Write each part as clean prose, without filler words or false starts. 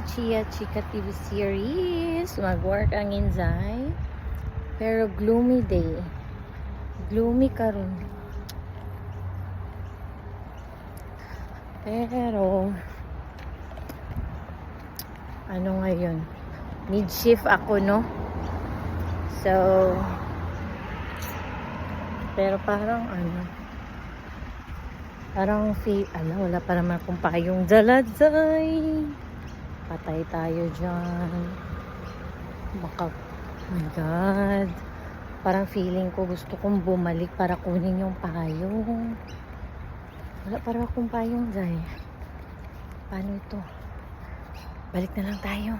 Chia Chika TV series. Mag-work ang Inzay. Pero gloomy day. Gloomy karon. Pero ano ngayon? Mid-shift ako, no? So pero parang parang wala pa naman akong payong daladsay. Patay tayo dyan. Baka, oh my God. Parang feeling ko gusto kong bumalik para kunin yung payong. Wala para akong payong, Zay. Paano ito? Balik na lang tayo.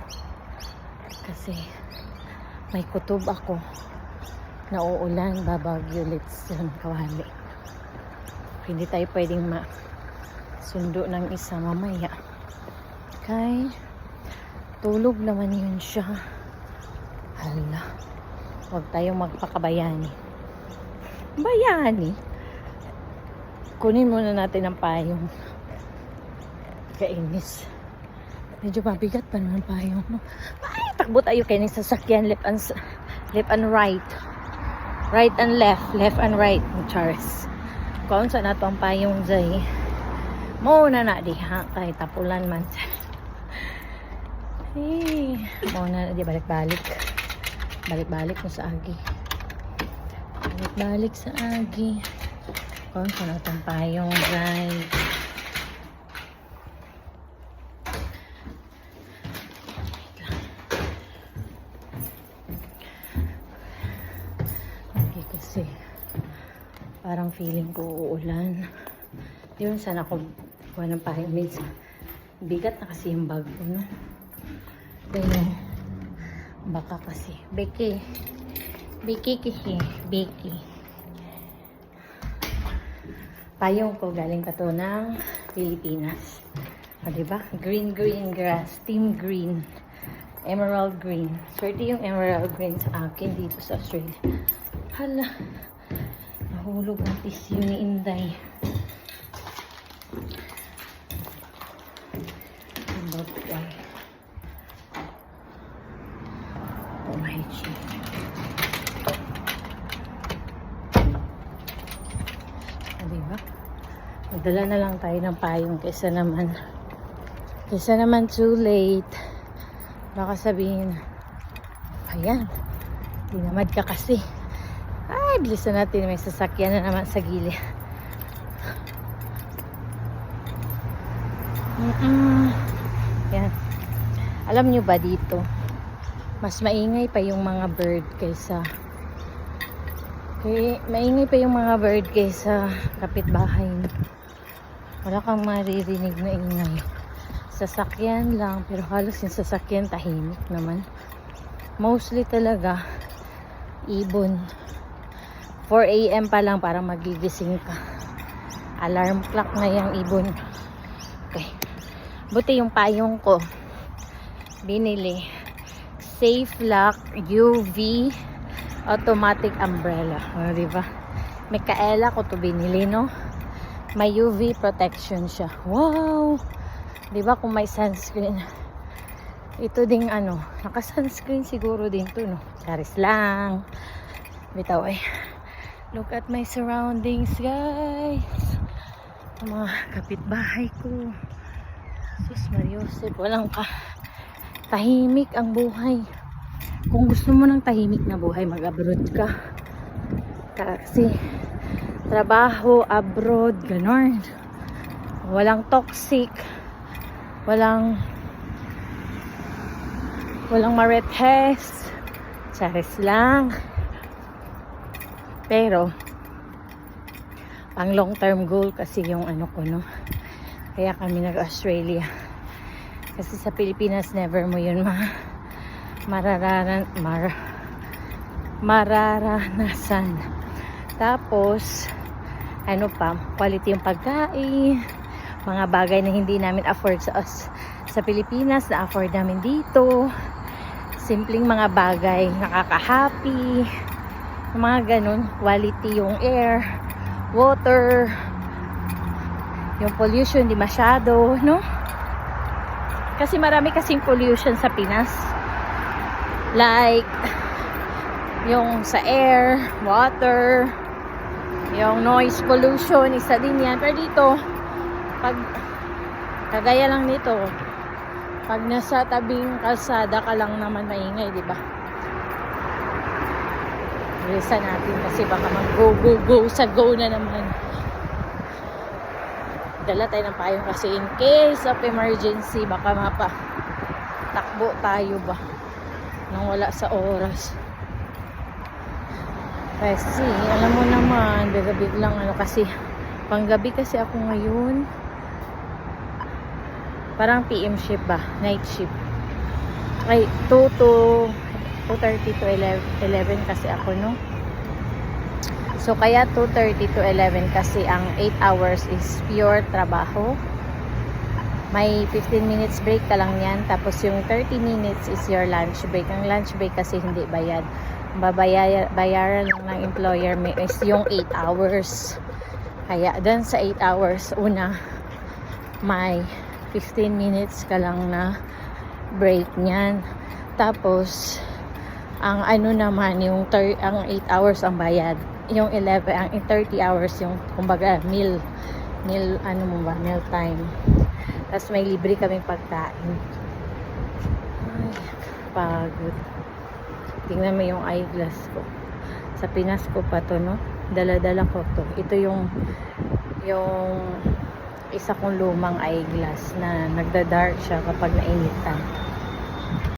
Kasi may kutob ako. Nauulan, babagyo, let's kawali. Hindi tayo pwedeng sundo ng isa mamaya. Okay? Tulog naman yun siya. Hala. Huwag tayong magpakabayani. Bayani? Kunin muna natin ang payong. Kainis. Medyo mabigat pa naman payong. No? Ay, takbo tayo kayo ng sasakyan. Left and right. Right and left. Left and right. Charles. Kung saan na ito ang payong, Zay. Muna na diha. Kahit tapulan man. Hey. Muna na di. Balik-balik. Balik-balik mo sa agi. Balik-balik sa agi. Kung saan na ito ang payong, Zay. Okay, kasi parang feeling ko uulan. Yun, sana ako kuha ng payong. Bigat na kasi yung bag ko, no? Pero, baka kasi. Becky kasi. Becky. Payong ko galing pa to ng Pilipinas. O, diba? Green grass. Team green. Emerald green. Swerte yung emerald green sa akin dito sa Australia. Hala. Nahulog ang tissue ni Inday. Ang bagay. Oh my God. Diba? Magdala na lang tayo ng payong kaysa naman too late. Baka sabihin, ayan, dinamad ka kasi. Ay, bilisan natin. May sasakyan na naman sa gilid. Yan. Alam nyo ba dito, mas maingay pa yung mga bird kaysa kapitbahay. Wala kang maririnig na ingay. Sasakyan lang, pero halos yung sasakyan tahimik naman. Mostly talaga ibon. 4 AM pa lang para magigising ka. Alarm clock na yung ibon. Okay. Buti yung payong ko. Binili. Safe Lock UV automatic umbrella. O, diba? Micaela ko to binili, no? May UV protection siya. Wow! Diba kung may sunscreen? Ito ding naka-sunscreen siguro din to, no? Charis lang. Bitaw ay. Look at my surroundings, guys. Ang mga kapitbahay ko. Sus Mariosep, walang tahimik ang buhay. Kung gusto mo ng tahimik na buhay, mag-abroad ka. Kasi trabaho abroad, ganon. Walang toxic. Walang marites. Charis lang. Pero ang long term goal kasi yung ko, no? Kaya kami nag-Australia. Kasi sa Pilipinas never mo yun mararanasan. Tapos quality yung pagkain, mga bagay na hindi namin afford sa Pilipinas na afford namin dito. Simpleng mga bagay, nakaka-happy. Mga ganun, quality yung air, water, yung pollution, di masyado, no? Kasi marami kasing pollution sa Pinas. Like, yung sa air, water, yung noise pollution, isa din yan. Pero dito, pag, kagaya lang nito, pag nasa tabing kalsada ka lang naman maingay, di ba? Bilisan natin kasi baka mag-go sa go na naman. Dala tayo ng payong kasi in case of emergency, baka takbo tayo ba nang wala sa oras. Kasi alam mo naman, biglang kasi panggabi kasi ako ngayon. Parang PM shift ba? Night shift. Ay, 2:30 to 11 kasi ako, no? So, kaya 2:30 to 11 kasi ang 8 hours is pure trabaho. May 15 minutes break ka lang yan. Tapos, yung 30 minutes is your lunch break. Ang lunch break kasi hindi bayad. Bayaran lang ng employer is yung 8 hours. Kaya, dun sa 8 hours, una, may 15 minutes ka lang na break niyan. Tapos, ang ano naman, ang 8 hours ang bayad. Yung 11, ang 30 hours yung, kumbaga, meal time. Tapos may libre kaming pagkain. Ay, pagod. Tingnan mo yung eyeglass ko. Sa Pinas ko pa to, no? Dala-dala ko to. Ito yung isa kong lumang eyeglass na nagda-dark siya kapag nainitan.